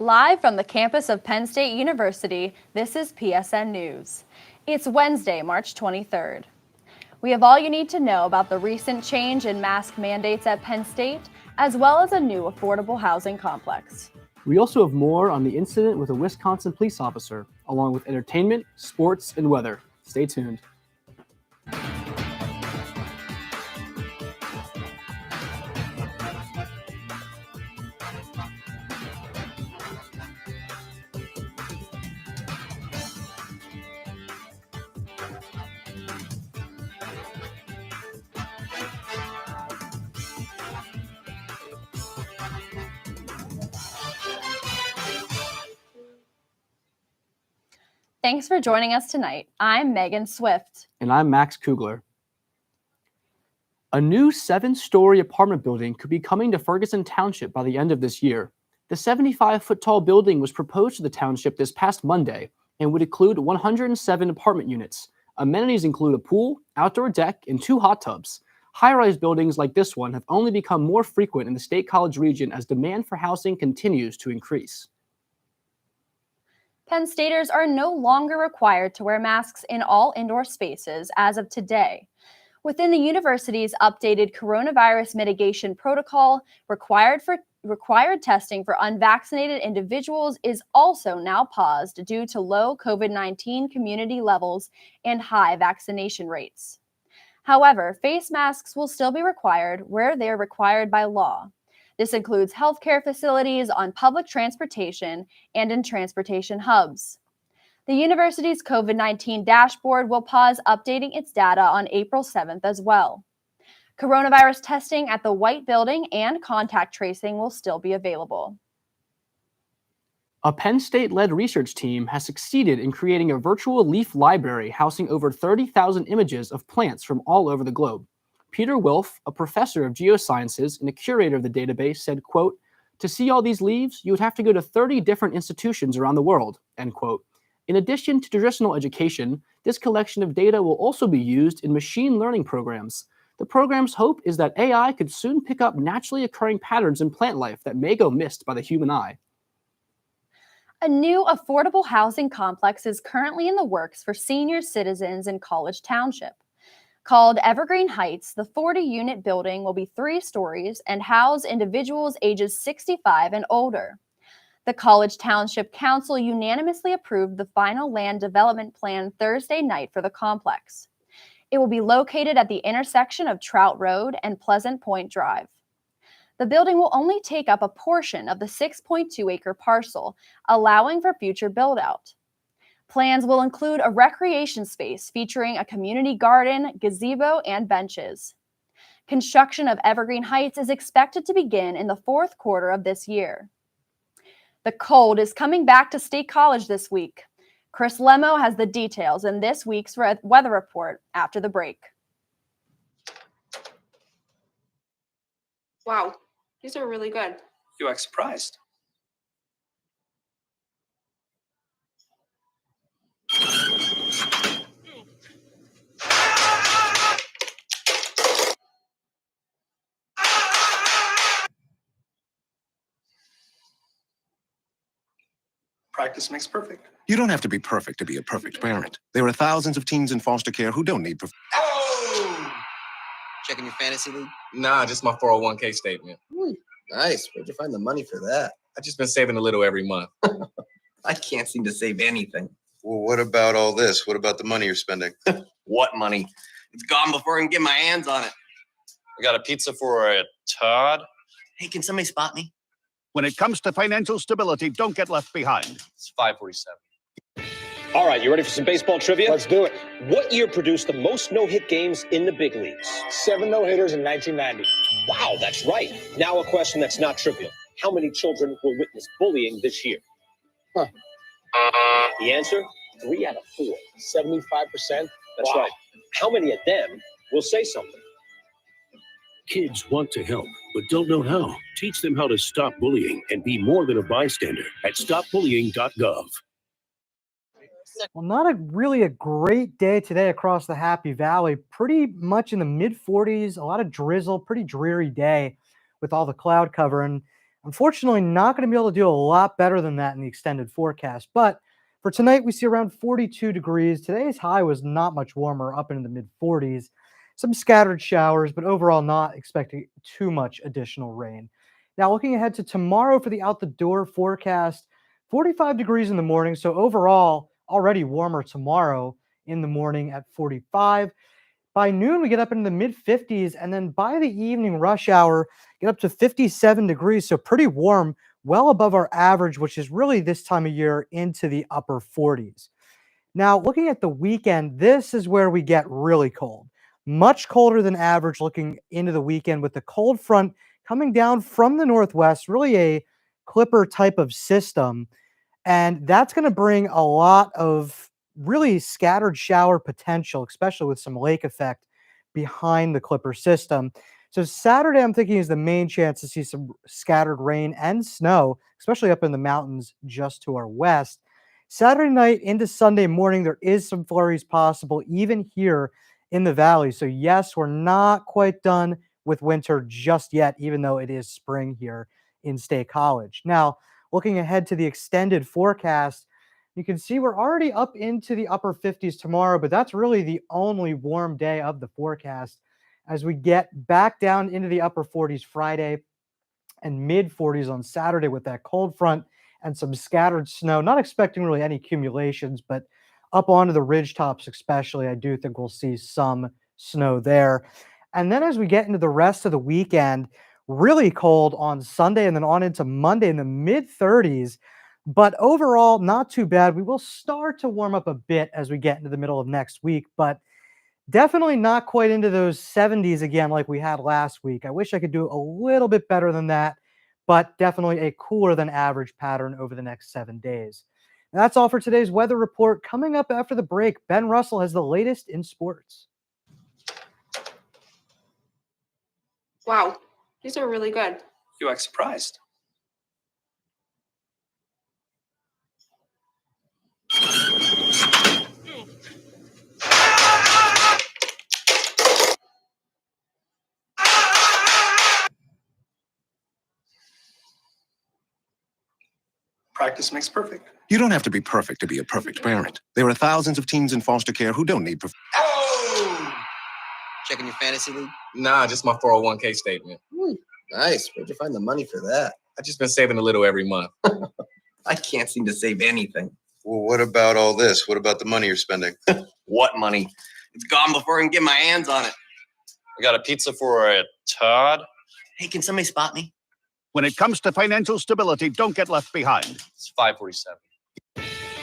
Live from the campus of Penn State University, this is PSN News. It's Wednesday, March 23rd. We have all you need to know about the recent change in mask mandates at Penn State, as well as a new affordable housing complex. We also have more on the incident with a Wisconsin police officer, along with entertainment, sports, and weather. Stay tuned. Thanks for joining us tonight. I'm Megan Swift. And I'm Max Kugler. A new 7-story apartment building could be coming to Ferguson Township by the end of this year. The 75-foot-tall building was proposed to the township this past Monday and would include 107 apartment units. Amenities include a pool, outdoor deck, and 2 hot tubs. High-rise buildings like this one have only become more frequent in the State College region as demand for housing continues to increase. Penn Staters are no longer required to wear masks in all indoor spaces as of today. Within the university's updated coronavirus mitigation protocol, required testing for unvaccinated individuals is also now paused due to low COVID-19 community levels and high vaccination rates. However, face masks will still be required where they are required by law. This includes healthcare facilities, on public transportation, and in transportation hubs. The university's COVID-19 dashboard will pause updating its data on April 7th as well. Coronavirus testing at the White Building and contact tracing will still be available. A Penn State-led research team has succeeded in creating a virtual leaf library housing over 30,000 images of plants from all over the globe. Peter Wilf, a professor of geosciences and a curator of the database, said, quote, "To see all these leaves, you would have to go to 30 different institutions around the world," end quote. In addition to traditional education, this collection of data will also be used in machine learning programs. The program's hope is that AI could soon pick up naturally occurring patterns in plant life that may go missed by the human eye. A new affordable housing complex is currently in the works for senior citizens in College Township. Called Evergreen Heights, the 40-unit building will be 3 stories and house individuals ages 65 and older. The College Township Council unanimously approved the final land development plan Thursday night for the complex. It will be located at the intersection of Trout Road and Pleasant Point Drive. The building will only take up a portion of the 6.2-acre parcel, allowing for future build-out. Plans will include a recreation space featuring a community garden, gazebo, and benches. Construction of Evergreen Heights is expected to begin in the 4th quarter of this year. The cold is coming back to State College this week. Chris LEMMO has the details in this week's weather report after the break. Wow, these are really good. You act surprised. Practice makes perfect. You don't have to be perfect to be a perfect parent. There are thousands of teens in foster care who don't need Oh! Checking your fantasy league? Nah, just my 401k statement. Nice. Where'd you find the money for that? I just been saving a little every month. I can't seem to save anything. Well, what about all this? What about the money you're spending? What money? It's gone before I can get my hands on it. I got a pizza for a Todd. Hey, can somebody spot me? When it comes to financial stability, don't get left behind. It's 547. All right, you ready for some baseball trivia? Let's do it. What year produced the most no-hit games in the big leagues? 7 no-hitters in 1990. Wow, that's right. Now a question that's not trivial. How many children will witness bullying this year? Huh. The answer? 3 out of 4. 75%. That's right. How many of them will say something? Kids want to help, but don't know how. Teach them how to stop bullying and be more than a bystander at stopbullying.gov. Well, not really a great day today across the Happy Valley. Pretty much in the mid-40s, a lot of drizzle, pretty dreary day with all the cloud cover. And Unfortunately, not going to be able to do a lot better than that in the extended forecast. But for tonight, we see around 42 degrees. Today's high was not much warmer, up into the mid 40s. Some scattered showers, but overall not expecting too much additional rain. Now, looking ahead to tomorrow for the out the door forecast, 45 degrees in the morning. So overall, already warmer tomorrow in the morning at 45. By noon, we get up into the mid 50s, and then by the evening rush hour, get up to 57 degrees. So pretty warm, well above our average, which is really this time of year into the upper 40s. Now, looking at the weekend, this is where we get really cold. Much colder than average looking into the weekend, with the cold front coming down from the northwest, really a clipper type of system. And that's going to bring a lot of really scattered shower potential, especially with some lake effect behind the clipper system. So Saturday, I'm thinking, is the main chance to see some scattered rain and snow, especially up in the mountains just to our west. Saturday night into Sunday morning, there is some flurries possible, even here in the valley. So yes, we're not quite done with winter just yet, even though it is spring here in State College. Now, looking ahead to the extended forecast, you can see we're already up into the upper 50s tomorrow, but that's really the only warm day of the forecast as we get back down into the upper 40s Friday and mid 40s on Saturday with that cold front and some scattered snow. Not expecting really any accumulations, but up onto the ridge tops especially, I do think we'll see some snow there. And then as we get into the rest of the weekend, really cold on Sunday and then on into Monday in the mid 30s. But overall, not too bad. We will start to warm up a bit as we get into the middle of next week, but definitely not quite into those 70s again like we had last week. I wish I could do a little bit better than that, but definitely a cooler than average pattern over the next 7 days. And that's all for today's weather report. Coming up after the break, Ben Russell has the latest in sports. Wow, these are really good. You act surprised. Practice makes perfect. You don't have to be perfect to be a perfect parent. There are thousands of teens in foster care who don't need Oh! Checking your fantasy league? Nah, just my 401k statement. Nice. Where'd you find the money for that? I just been saving a little every month. I can't seem to save anything. Well, what about all this? What about the money you're spending? What money? It's gone before I can get my hands on it. I got a pizza for a Todd. Hey, can somebody spot me? When it comes to financial stability, don't get left behind. It's 547.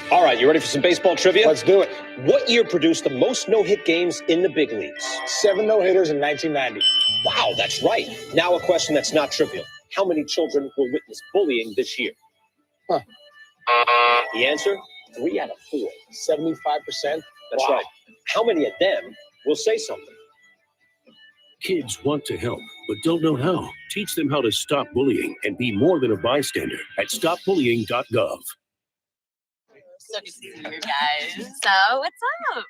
All right, you ready for some baseball trivia? Let's do it. What year produced the most no-hit games in the big leagues? 7 no-hitters in 1990. Wow, that's right. Now a question that's not trivial. How many children will witness bullying this year? Huh. The answer? 3 out of 4. 75%. That's Wow. right. How many of them will say something? Kids want to help, but don't know how. Teach them how to stop bullying and be more than a bystander at stopbullying.gov. So good to see you guys. So, what's up?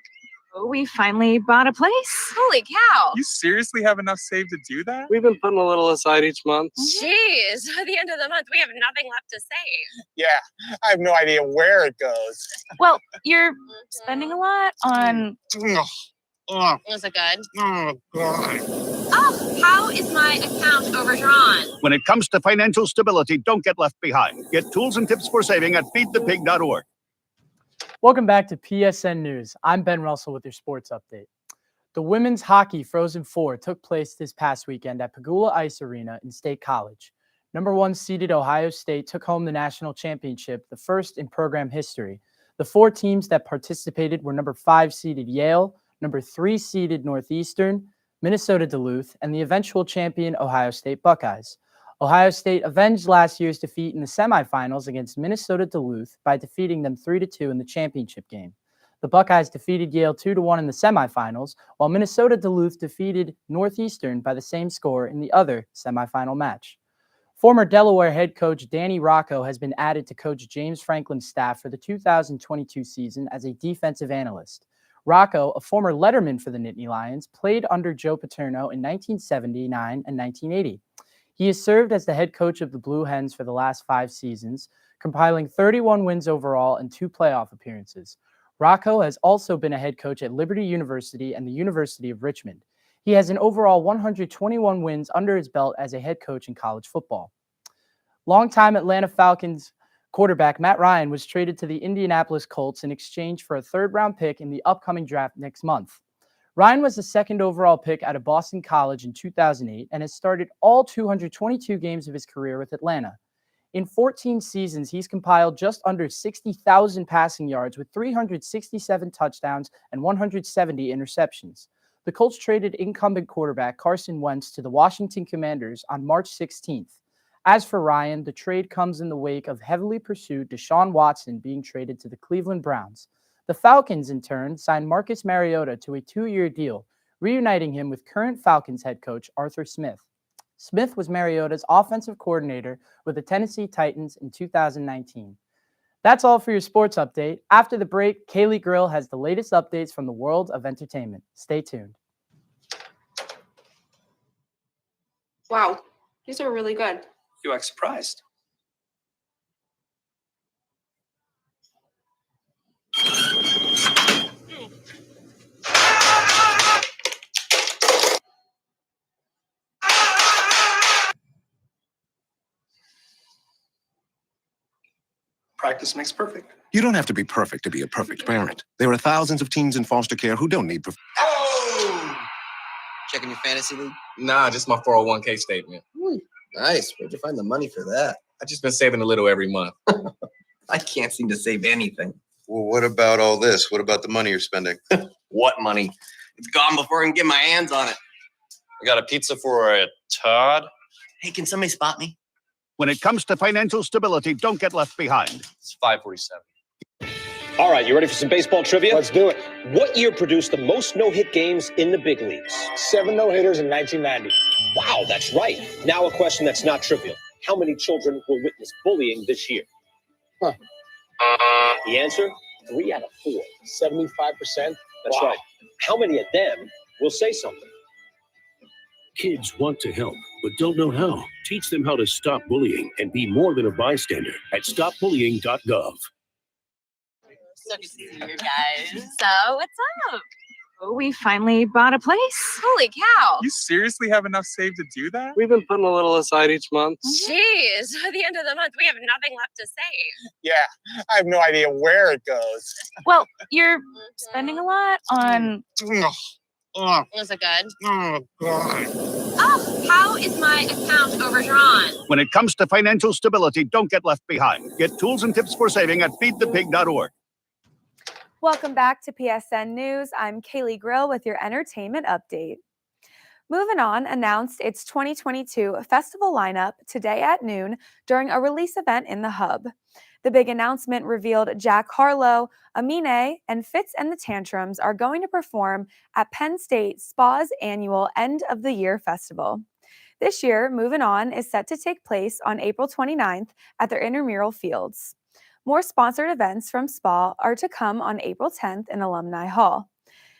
We finally bought a place. Holy cow. You seriously have enough saved to do that? We've been putting a little aside each month. Jeez, at the end of the month, we have nothing left to save. Yeah, I have no idea where it goes. Well, you're spending a lot on... Was it good? Oh, God. Oh, how is my account overdrawn? When it comes to financial stability, don't get left behind. Get tools and tips for saving at feedthepig.org. Welcome back to PSN News. I'm Ben Russell with your sports update. The women's hockey Frozen Four took place this past weekend at Pagula Ice Arena in State College. Number 1 seeded Ohio State took home the national championship, the first in program history. The 4 teams that participated were number 5 seeded Yale, number 3 seeded Northeastern, Minnesota Duluth, and the eventual champion Ohio State Buckeyes. Ohio State avenged last year's defeat in the semifinals against Minnesota Duluth by defeating them 3-2 in the championship game. The Buckeyes defeated Yale 2-1 in the semifinals, while Minnesota Duluth defeated Northeastern by the same score in the other semifinal match. Former Delaware head coach Danny Rocco has been added to Coach James Franklin's staff for the 2022 season as a defensive analyst. Rocco, a former letterman for the Nittany Lions, played under Joe Paterno in 1979 and 1980. He has served as the head coach of the Blue Hens for the last 5 seasons, compiling 31 wins overall and 2 playoff appearances. Rocco has also been a head coach at Liberty University and the University of Richmond. He has an overall 121 wins under his belt as a head coach in college football. Longtime Atlanta Falcons quarterback Matt Ryan was traded to the Indianapolis Colts in exchange for a 3rd-round pick in the upcoming draft next month. Ryan was the 2nd overall pick out of Boston College in 2008 and has started all 222 games of his career with Atlanta. In 14 seasons, he's compiled just under 60,000 passing yards with 367 touchdowns and 170 interceptions. The Colts traded incumbent quarterback Carson Wentz to the Washington Commanders on March 16th. As for Ryan, the trade comes in the wake of heavily pursued Deshaun Watson being traded to the Cleveland Browns. The Falcons, in turn, signed Marcus Mariota to a 2-year deal, reuniting him with current Falcons head coach Arthur Smith. Smith was Mariota's offensive coordinator with the Tennessee Titans in 2019. That's all for your sports update. After the break, KAILEY Grill has the latest updates from the world of entertainment. Stay tuned. Wow, these are really good. You act surprised. Practice makes perfect. You don't have to be perfect to be a perfect parent. There are thousands of teens in foster care who don't need Oh! Checking your fantasy league? Nah, just my 401k statement. Nice. Where'd you find the money for that? I just been saving a little every month. I can't seem to save anything. Well, what about all this? What about the money you're spending? What money? It's gone before I can get my hands on it. I got a pizza for a Todd. Hey, can somebody spot me? When it comes to financial stability, don't get left behind. It's 547. All right, you ready for some baseball trivia? Let's do it. What year produced the most no-hit games in the big leagues? 7 no-hitters in 1990. Wow, that's right. Now a question that's not trivial. How many children will witness bullying this year? Huh. The answer? 3 out of 4. 75%. That's right. How many of them will say something? Kids want to help, but don't know how. Teach them how to stop bullying and be more than a bystander at stopbullying.gov. So good to see you guys. So what's up? We finally bought a place. Holy cow. You seriously have enough saved to do that? We've been putting a little aside each month. Jeez, at the end of the month, we have nothing left to save. Yeah, I have no idea where it goes. Well, you're spending a lot on... Was it good? Oh, God. Oh, how is my account overdrawn? When it comes to financial stability, don't get left behind. Get tools and tips for saving at feedthepig.org. Welcome back to PSN News. I'm KAILEY Grill with your entertainment update. Moving On announced its 2022 festival lineup today at noon during a release event in the Hub. The big announcement revealed Jack Harlow, Amine, and Fitz and the Tantrums are going to perform at Penn State SPA's annual End of the Year Festival. This year, Moving On is set to take place on April 29th at their intramural fields. More sponsored events from SPA are to come on April 10th in Alumni Hall.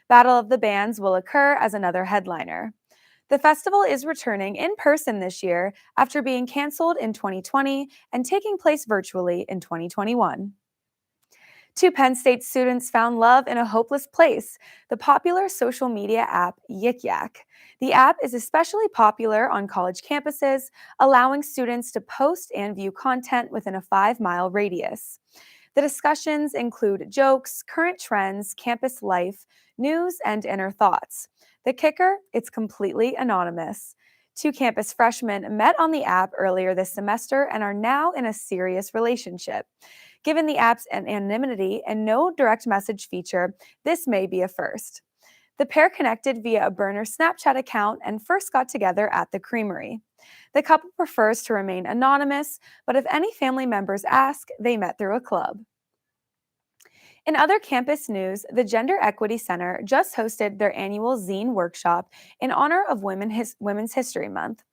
Battle of the Bands will occur as another headliner. The festival is returning in person this year after being canceled in 2020 and taking place virtually in 2021. 2 Penn State students found love in a hopeless place, the popular social media app Yik Yak. The app is especially popular on college campuses, allowing students to post and view content within a 5-mile radius. The discussions include jokes, current trends, campus life, news, and inner thoughts. The kicker, it's completely anonymous. 2 campus freshmen met on the app earlier this semester and are now in a serious relationship. Given the app's anonymity and no direct message feature, this may be a first. The pair connected via a burner Snapchat account and first got together at the Creamery. The couple prefers to remain anonymous, but if any family members ask, they met through a club. In other campus news, the Gender Equity Center just hosted their annual zine workshop in honor of Women's History Month.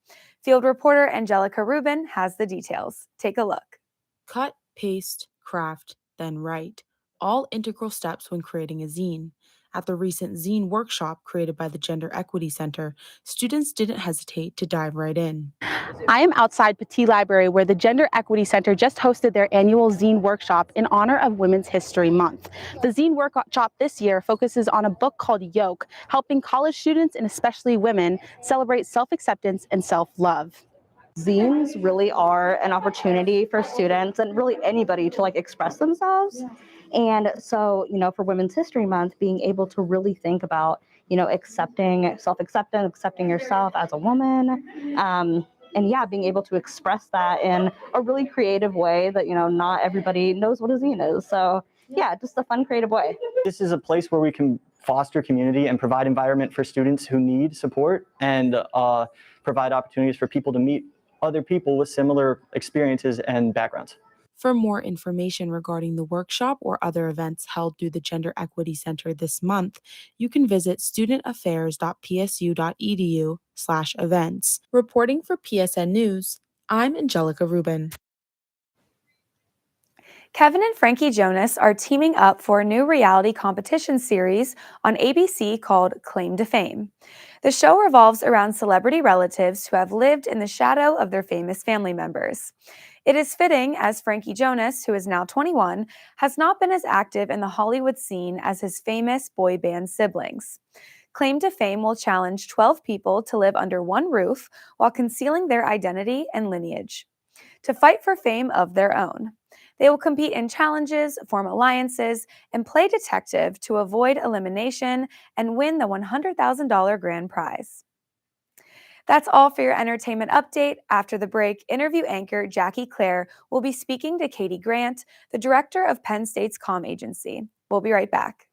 Field reporter Angelica Rubin has the details. Take a look. Cut, paste, craft, then write. All integral steps when creating a zine. At the recent zine workshop created by the Gender Equity Center, students didn't hesitate to dive right in. I am outside Petit Library, where the Gender Equity Center just hosted their annual zine workshop in honor of Women's History Month. The zine workshop this year focuses on a book called Yoke, helping college students and especially women celebrate self-acceptance and self-love. Zines really are an opportunity for students and really anybody to express themselves. And so, for Women's History Month, being able to really think about, accepting self-acceptance, accepting yourself as a woman, and being able to express that in a really creative way that, not everybody knows what a zine is. So just a fun, creative way. This is a place where we can foster community and provide environment for students who need support and provide opportunities for people to meet other people with similar experiences and backgrounds. For more information regarding the workshop or other events held through the Gender Equity Center this month, you can visit studentaffairs.psu.edu/events. Reporting for PSN News, I'm Angelica Rubin. Kevin and Frankie Jonas are teaming up for a new reality competition series on ABC called Claim to Fame. The show revolves around celebrity relatives who have lived in the shadow of their famous family members. It is fitting, as Frankie Jonas, who is now 21, has not been as active in the Hollywood scene as his famous boy band siblings. Claim to Fame will challenge 12 people to live under one roof while concealing their identity and lineage, to fight for fame of their own. They will compete in challenges, form alliances, and play detective to avoid elimination and win the $100,000 grand prize. That's all for your entertainment update. After the break, interview anchor JACQUI CLAIR will be speaking to Katie Grant, the director of Penn State's comm agency. We'll be right back.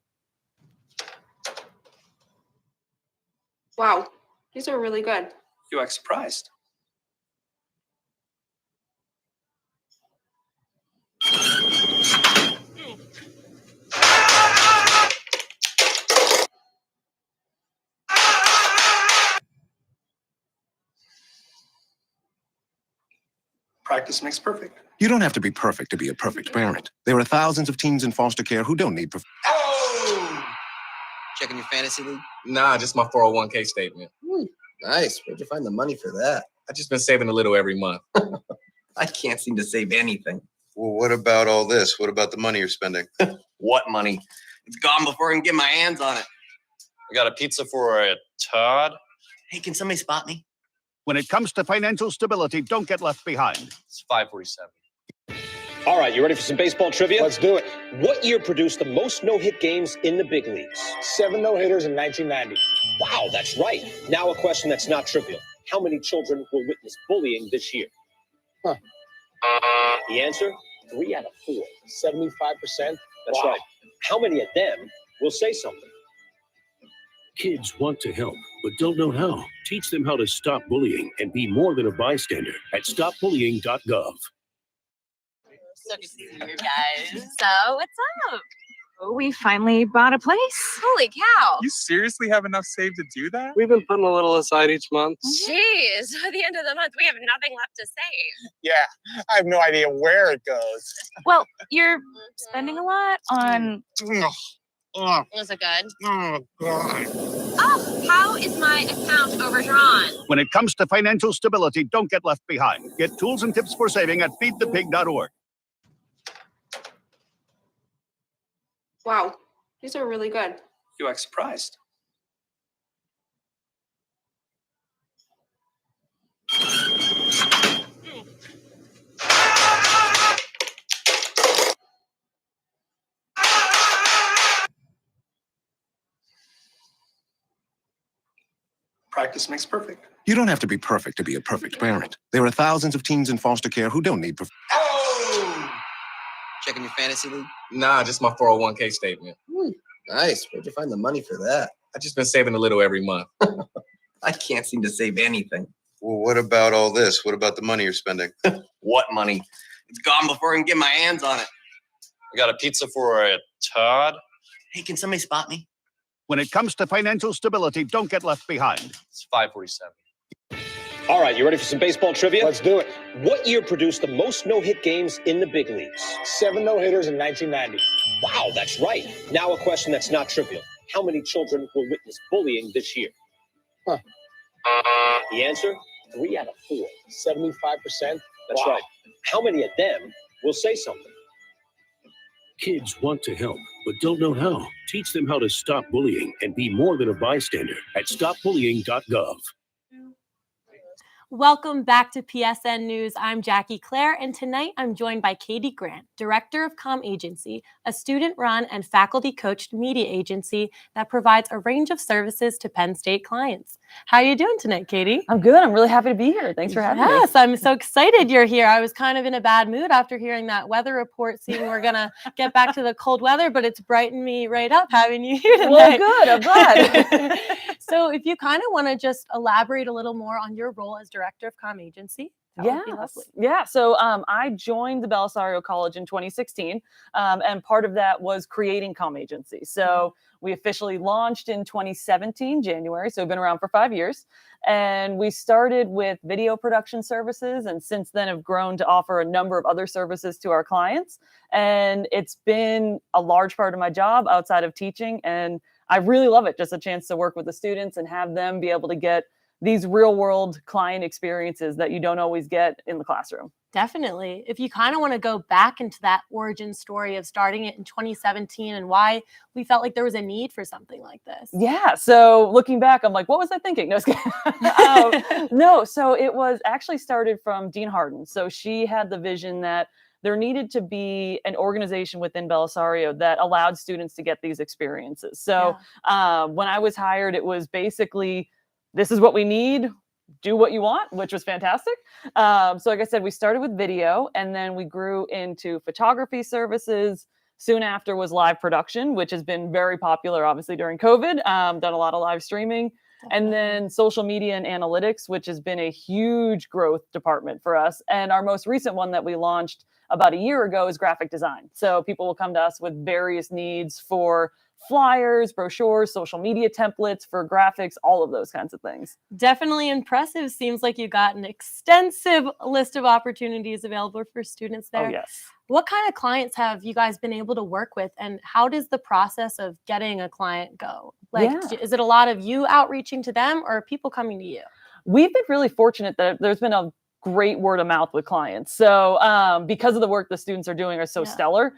Wow, these are really good. You act surprised. Practice makes perfect. You don't have to be perfect to be a perfect parent. There are thousands of teens in foster care who don't need Checking your fantasy league? Nah, just my 401k statement. Nice. Where'd you find the money for that? I just been saving a little every month. I can't seem to save anything. Well, what about all this? What about the money you're spending? What money? It's gone before I can get my hands on it. I got a pizza for a Todd. Hey, can somebody spot me? When it comes to financial stability, don't get left behind. It's 547. All right, you ready for some baseball trivia? Let's do it. What year produced the most no-hit games in the big leagues? 7 no-hitters in 1990. Wow, that's right. Now a question that's not trivial. How many children will witness bullying this year? Huh. The answer? 3 out of 4. 75%? That's right. How many of them will say something? Kids want to help, but don't know how. Teach them how to stop bullying and be more than a bystander at stopbullying.gov. So good to see you guys. So what's up? We finally bought a place. Holy cow. You seriously have enough saved to do that? We've been putting a little aside each month. Jeez, at the end of the month, we have nothing left to save. Yeah, I have no idea where it goes. Well, you're spending a lot on... Was it good? Oh, God. Oh, how is my account overdrawn? When it comes to financial stability, don't get left behind. Get tools and tips for saving at feedthepig.org. Wow, these are really good. You act surprised. Practice makes perfect. You don't have to be perfect to be a perfect parent. There are thousands of teens in foster care who don't need Checking your fantasy league? Nah, just my 401k statement. Nice. Where'd you find the money for that? I just been saving a little every month. I can't seem to save anything. Well, what about all this? What about the money you're spending? What money? It's gone before I can get my hands on it. I got a pizza for a Todd. Hey, can somebody spot me? When it comes to financial stability, don't get left behind. It's 547. All right, you ready for some baseball trivia? Let's do it. What year produced the most no-hit games in the big leagues? 7 no-hitters in 1990. Wow, that's right. Now a question that's not trivial. how many children will witness bullying this year? Huh. The answer, 3 out of 4. 75%? That's right. How many of them will say something? Kids want to help, but don't know how. Teach them how to stop bullying and be more than a bystander at stopbullying.gov. Welcome back to PSN News. I'm Jackie Claire, and tonight I'm joined by Katie Grant, Director of Comm Agency, a student-run and faculty-coached media agency that provides a range of services to Penn State clients. How are you doing tonight, Katie? I'm good. I'm really happy to be here. Thanks for having me. Yes, I'm so excited you're here. I was kind of in a bad mood after hearing that weather report, seeing we're going to get back to the cold weather, but it's brightened me right up having you here tonight. Well, good. I'm glad. So if you kind of want to just elaborate a little more on your role as Director of Comm Agency, that would be lovely. Yeah. So I joined the Belisario College in 2016, and part of that was creating Comm Agency. So we officially launched in 2017, January. So we've been around for 5 years. And we started with video production services, and since then have grown to offer a number of other services to our clients. And it's been a large part of my job outside of teaching. And I really love it. Just a chance to work with the students and have them be able to get these real world client experiences that you don't always get in the classroom. Definitely. If you kind of want to go back into that origin story of starting it in 2017 and why we felt like there was a need for something like this. Yeah. So looking back, I'm like, what was I thinking? No, no. So it was actually started from Dean Harden. So she had the vision that there needed to be an organization within Belisario that allowed students to get these experiences. So when I was hired, it was basically, this is what we need, do what you want, which was fantastic. So like I said, we started with video, and then we grew into photography services. Soon after was live production, which has been very popular, obviously, during COVID. Done a lot of live streaming. And then social media and analytics, which has been a huge growth department for us. And our most recent one that we launched about a year ago is graphic design. So people will come to us with various needs for flyers, brochures, social media templates for graphics, all of those kinds of things. Definitely impressive. Seems like you got an extensive list of opportunities available for students there. Oh, yes. What kind of clients have you guys been able to work with, and how does the process of getting a client go? Like, is it a lot of you outreaching to them, or are people coming to you? We've been really fortunate that there's been a great word of mouth with clients. So because of the work the students are doing are so stellar,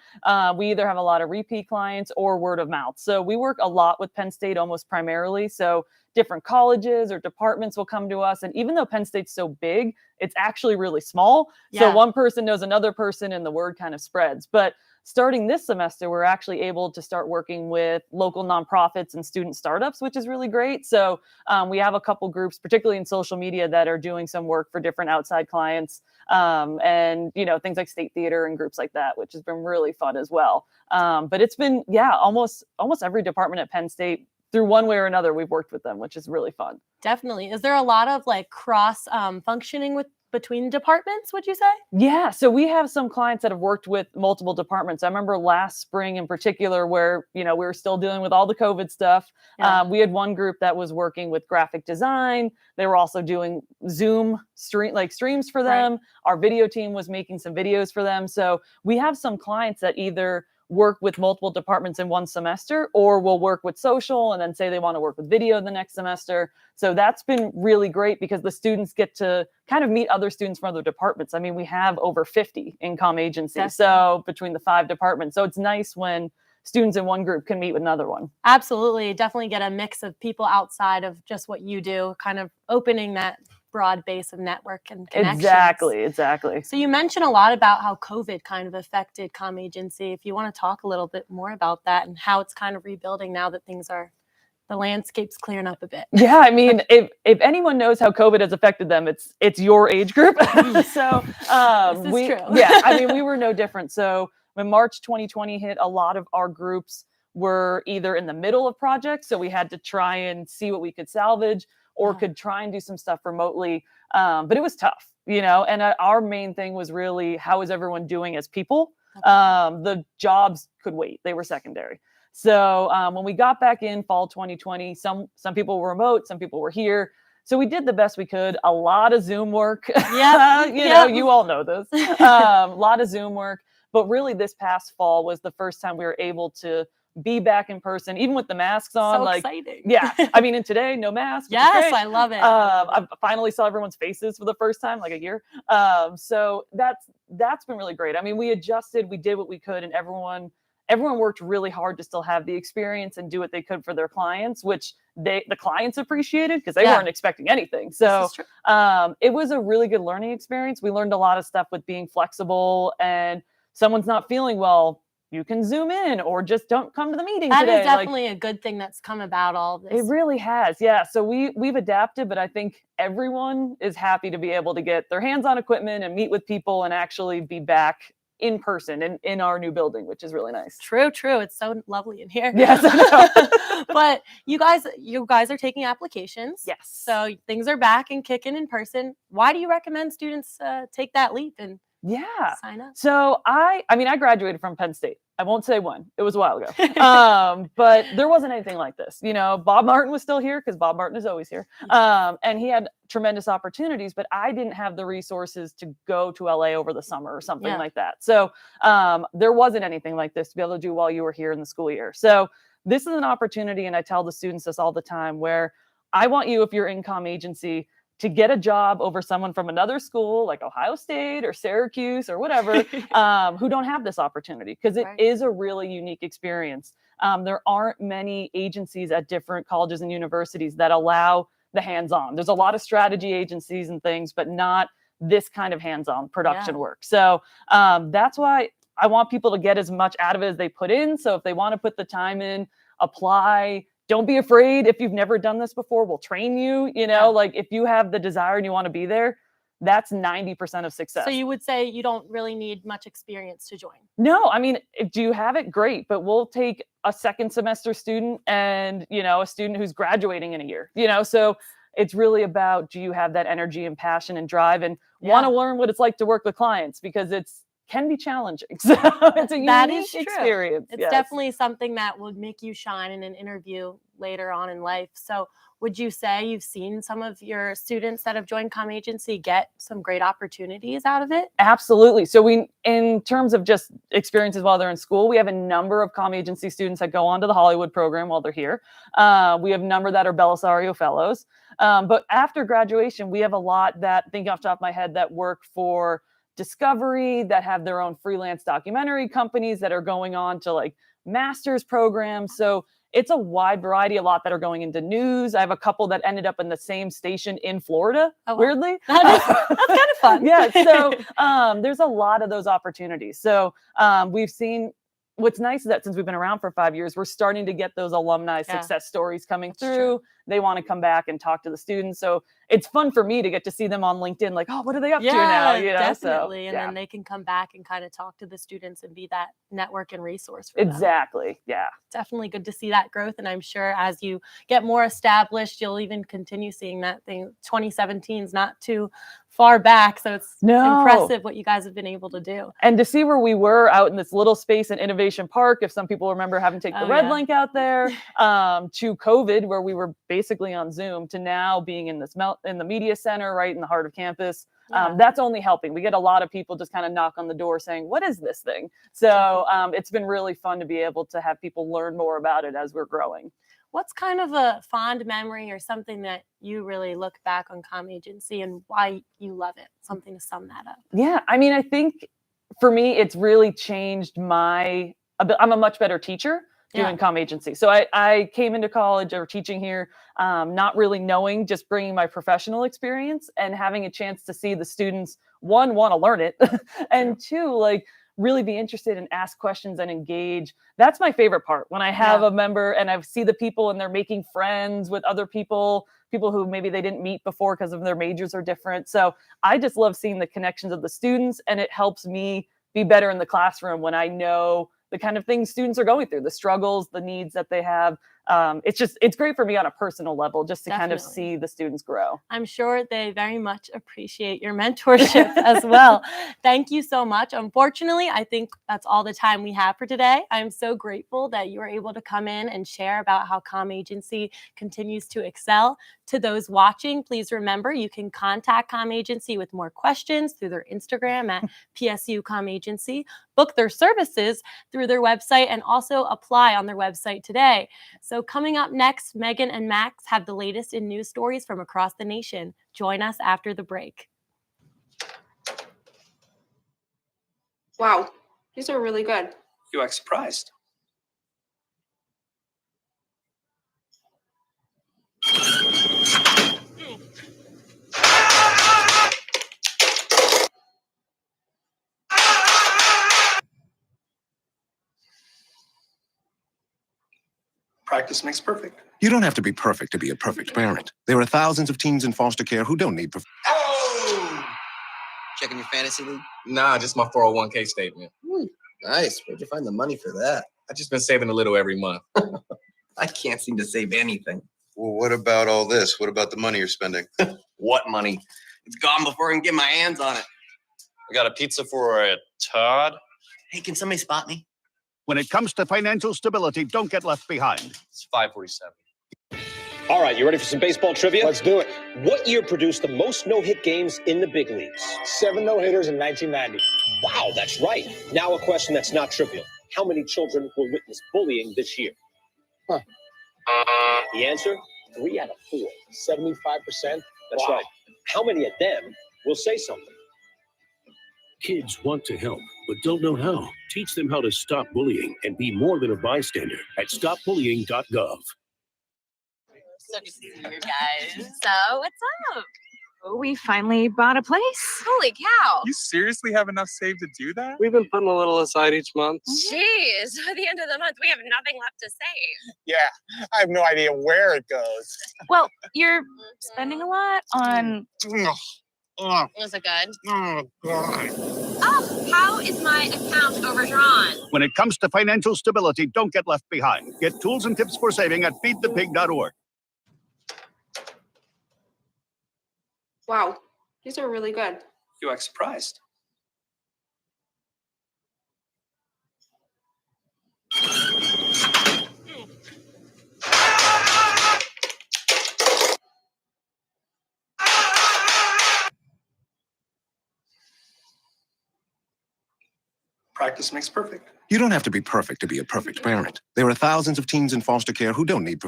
we either have a lot of repeat clients or word of mouth. So we work a lot with Penn State, almost primarily. So different colleges or departments will come to us. And even though Penn State's so big, it's actually really small. So one person knows another person and the word kind of spreads. But starting this semester, we're actually able to start working with local nonprofits and student startups, which is really great. So we have a couple groups, particularly in social media, that are doing some work for different outside clients, and things like State Theater and groups like that, which has been really fun as well. But it's been, almost every department at Penn State, through one way or another, we've worked with them, which is really fun. Definitely. Is there a lot of like cross functioning between departments, would you say? Yeah. So we have some clients that have worked with multiple departments. I remember last spring in particular where, we were still dealing with all the COVID stuff. We had one group that was working with graphic design. They were also doing Zoom streams for them. Right. Our video team was making some videos for them. So we have some clients that either work with multiple departments in one semester, or will work with social and then say they want to work with video the next semester. So that's been really great because the students get to kind of meet other students from other departments. I mean, we have over 50 in Comm Agency. So between the 5 departments. So it's nice when students in one group can meet with another one. Absolutely. Definitely get a mix of people outside of just what you do, kind of opening that broad base of network and connections. Exactly. So you mentioned a lot about how COVID kind of affected Comm Agency. If you want to talk a little bit more about that and how it's kind of rebuilding now that the landscape's clearing up a bit. Yeah, I mean, if anyone knows how COVID has affected them, it's your age group. So this is true. Yeah, I mean, we were no different. So when March 2020 hit, a lot of our groups were either in the middle of projects, so we had to try and see what we could salvage, or could try and do some stuff remotely. But it was tough, and our main thing was really, how is everyone doing as people? The jobs could wait. They were secondary. So when we got back in fall 2020, some people were remote, some people were here. So we did the best we could. A lot of Zoom work. You all know this. A lot of Zoom work. But really this past fall was the first time we were able to be back in person, even with the masks on. So like, exciting. yeah. I mean, and today, no masks. which is Yes, great. I love it. I finally saw everyone's faces for the first time, like a year. So that's been really great. I mean, we adjusted, we did what we could, and everyone worked really hard to still have the experience and do what they could for their clients, which the clients appreciated because they weren't expecting anything. So it was a really good learning experience. We learned a lot of stuff with being flexible, and someone's not feeling well, you can Zoom in or just don't come to the meeting today. That is definitely a good thing that's come about all of this. It really has. Yeah. So we've adapted, but I think everyone is happy to be able to get their hands on equipment and meet with people and actually be back in person in our new building, which is really nice. True. It's so lovely in here. Yes, I know. But you guys are taking applications. Yes. So things are back and kicking in person. Why do you recommend students take that leap and sign up? So I graduated from Penn State. I won't say when. It was a while ago. But there wasn't anything like this. You know, Bob Martin was still here because Bob Martin is always here. And he had tremendous opportunities, but I didn't have the resources to go to LA over the summer or something like that. So there wasn't anything like this to be able to do while you were here in the school year. So this is an opportunity, and I tell the students this all the time, where I want you, if you're in comm agency, to get a job over someone from another school like Ohio State or Syracuse or whatever, who don't have this opportunity, because it is a really unique experience. There aren't many agencies at different colleges and universities that allow the hands-on. There's a lot of strategy agencies and things, but not this kind of hands-on production work. So that's why I want people to get as much out of it as they put in. So if they want to put the time in, apply. Don't be afraid. If you've never done this before, we'll train you. You know, like if you have the desire and you want to be there, that's 90% of success. So you would say you don't really need much experience to join? No, I mean, do you have it? Great. But we'll take a second semester student and, you know, a student who's graduating in a year, you know, so it's really about, do you have that energy and passion and drive and want to learn what it's like to work with clients, because can be challenging. So it's a unique experience. It's definitely something that would make you shine in an interview later on in life. So would you say you've seen some of your students that have joined comm agency get some great opportunities out of it? Absolutely. So in terms of just experiences while they're in school, we have a number of comm agency students that go on to the Hollywood program while they're here. We have a number that are Belisario fellows. But after graduation, we have a lot that, thinking off the top of my head, that work for Discovery, that have their own freelance documentary companies that are going on to like master's programs. So it's a wide variety, a lot that are going into news. I have a couple that ended up in the same station in Florida, weirdly. That's kind of fun. Yeah. So there's a lot of those opportunities. So we've seen, what's nice is that since we've been around for 5 years, we're starting to get those alumni success stories coming through. They want to come back and talk to the students. So it's fun for me to get to see them on LinkedIn, like, oh, what are they up to now? You know? Definitely. So, and then they can come back and kind of talk to the students and be that network and resource for exactly. them. Yeah. Definitely good to see that growth. And I'm sure as you get more established, you'll even continue seeing that thing. 2017 is not too far back. So it's impressive what you guys have been able to do. And to see where we were out in this little space in Innovation Park, if some people remember having to take the red link out there, to COVID, where we were basically on Zoom, to now being in the media center, right in the heart of campus. That's only helping. We get a lot of people just kind of knock on the door saying, what is this thing? So it's been really fun to be able to have people learn more about it as we're growing. What's kind of a fond memory or something that you really look back on comm agency and why you love it? Something to sum that up. Yeah. I mean, I think for me, it's really changed I'm a much better teacher doing comm agency. So I came into college or teaching here, not really knowing, just bringing my professional experience and having a chance to see the students, one, want to learn it, and two, like, really be interested and ask questions and engage. That's my favorite part. When I have a member and I see the people and they're making friends with other people who maybe they didn't meet before because of their majors are different. So I just love seeing the connections of the students, and it helps me be better in the classroom when I know the kind of things students are going through, the struggles, the needs that they have. it's great for me on a personal level just to kind of Definitely. see the students grow. I'm sure they very much appreciate your mentorship as well. Thank you so much. Unfortunately, I think that's all the time we have for today. I'm so grateful that you were able to come in and share about how Comm Agency continues to excel. To those watching, please remember you can contact Comm Agency with more questions through their Instagram at PSU Comm Agency, book their services through their website, and also apply on their website today. So coming up next, Megan and Max have the latest in news stories from across the nation. Join us after the break. Wow, these are really good. You act surprised. Practice makes perfect. You don't have to be perfect to be a perfect parent. There are thousands of teens in foster care who don't need Checking your fantasy league? Nah, just my 401k statement. Nice. Where'd you find the money for that? I just been saving a little every month. I can't seem to save anything. Well, what about all this? What about the money you're spending? What money? It's gone before I can get my hands on it. I got a pizza for a Todd. Hey, can somebody spot me? When it comes to financial stability, don't get left behind. It's 547. All right, you ready for some baseball trivia? Let's do it. What year produced the most no-hit games in the big leagues? 7 no-hitters in 1990. Wow, that's right. Now a question that's not trivial. How many children will witness bullying this year? Huh. The answer? 3 out of 4. 75%. That's right. How many of them will say something? Kids want to help, but don't know how. Teach them how to stop bullying and be more than a bystander at stopbullying.gov. So good to see you guys. So what's up? Oh, we finally bought a place. Holy cow. You seriously have enough saved to do that? We've been putting a little aside each month. Jeez, at the end of the month, we have nothing left to save. Yeah, I have no idea where it goes. Well, you're spending a lot on. Was it good? Oh, God. Oh, how is my account overdrawn? When it comes to financial stability, don't get left behind. Get tools and tips for saving at feedthepig.org. Wow, these are really good. You act surprised. Practice makes perfect. You don't have to be perfect to be a perfect parent. There are thousands of teens in foster care who don't need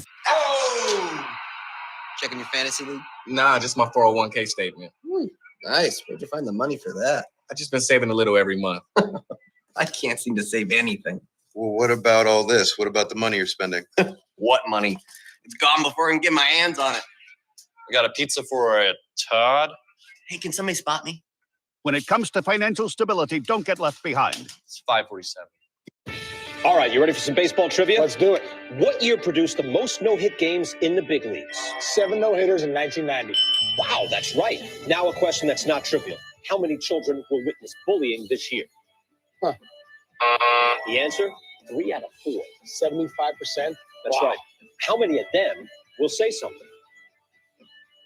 Checking your fantasy league? Nah, just my 401k statement. Nice. Where'd you find the money for that? I just been saving a little every month. I can't seem to save anything. Well, what about all this? What about the money you're spending? What money? It's gone before I can get my hands on it. I got a pizza for a Todd. Hey, can somebody spot me? When it comes to financial stability, don't get left behind. It's 547. All right, you ready for some baseball trivia? Let's do it. What year produced the most no-hit games in the big leagues? 7 no-hitters in 1990. Wow, that's right. Now a question that's not trivial. How many children will witness bullying this year? Huh. The answer? 3 out of 4. 75%. That's right. How many of them will say something?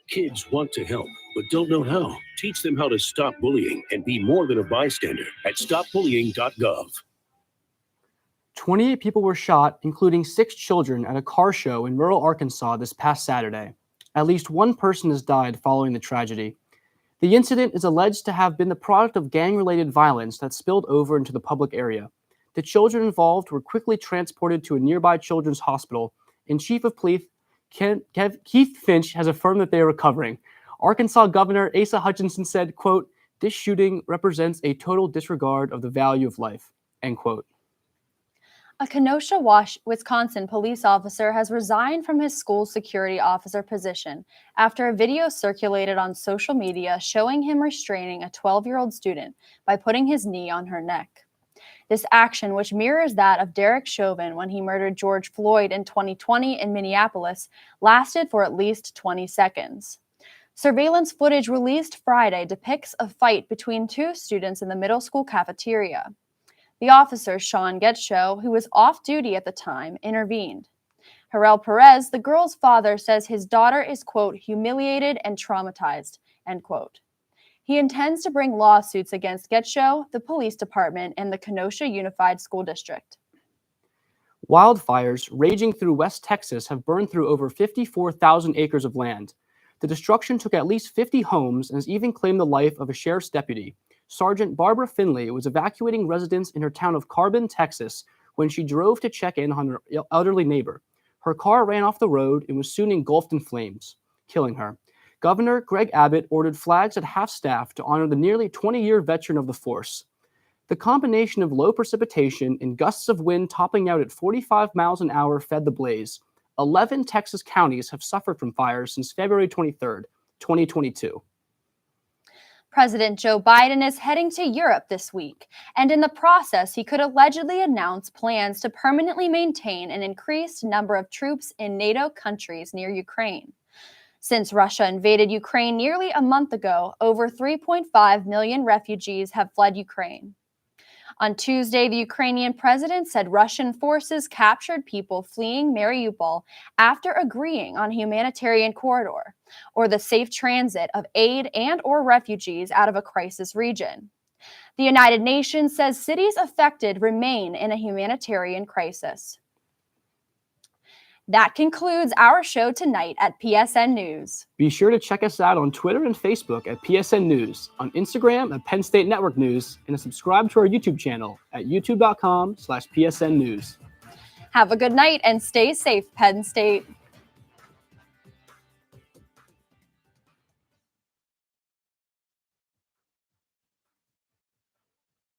Kids want to help, but don't know how. Teach them how to stop bullying and be more than a bystander at stopbullying.gov. 28 people were shot, including 6 children, at a car show in rural Arkansas this past Saturday. At least one person has died following the tragedy. The incident is alleged to have been the product of gang-related violence that spilled over into the public area. The children involved were quickly transported to a nearby children's hospital, and Chief of Police Keith Finch has affirmed that they are recovering. Arkansas Governor Asa Hutchinson said, quote, "This shooting represents a total disregard of the value of life," end quote. A Kenosha, Wisconsin police officer has resigned from his school's security officer position after a video circulated on social media showing him restraining a 12-year-old student by putting his knee on her neck. This action, which mirrors that of Derek Chauvin when he murdered George Floyd in 2020 in Minneapolis, lasted for at least 20 seconds. Surveillance footage released Friday depicts a fight between 2 students in the middle school cafeteria. The officer, Sean Getshow, who was off duty at the time, intervened. Harel Perez, the girl's father, says his daughter is, quote, humiliated and traumatized, end quote. He intends to bring lawsuits against Getcho, the police department, and the Kenosha Unified School District. Wildfires raging through West Texas have burned through over 54,000 acres of land. The destruction took at least 50 homes and has even claimed the life of a sheriff's deputy. Sergeant Barbara Finley was evacuating residents in her town of Carbon, Texas, when she drove to check in on her elderly neighbor. Her car ran off the road and was soon engulfed in flames, killing her. Governor Greg Abbott ordered flags at half-staff to honor the nearly 20-year veteran of the force. The combination of low precipitation and gusts of wind topping out at 45 miles an hour fed the blaze. 11 Texas counties have suffered from fires since February 23, 2022. President Joe Biden is heading to Europe this week, and in the process, he could allegedly announce plans to permanently maintain an increased number of troops in NATO countries near Ukraine. Since Russia invaded Ukraine nearly a month ago, over 3.5 million refugees have fled Ukraine. On Tuesday, the Ukrainian president said Russian forces captured people fleeing Mariupol after agreeing on a humanitarian corridor, or the safe transit of aid and/or refugees out of a crisis region. The United Nations says cities affected remain in a humanitarian crisis. That concludes our show tonight at PSN News. Be sure to check us out on Twitter and Facebook at PSN News, on Instagram at Penn State Network News, and subscribe to our YouTube channel at youtube.com/PSN News. Have a good night and stay safe, Penn State.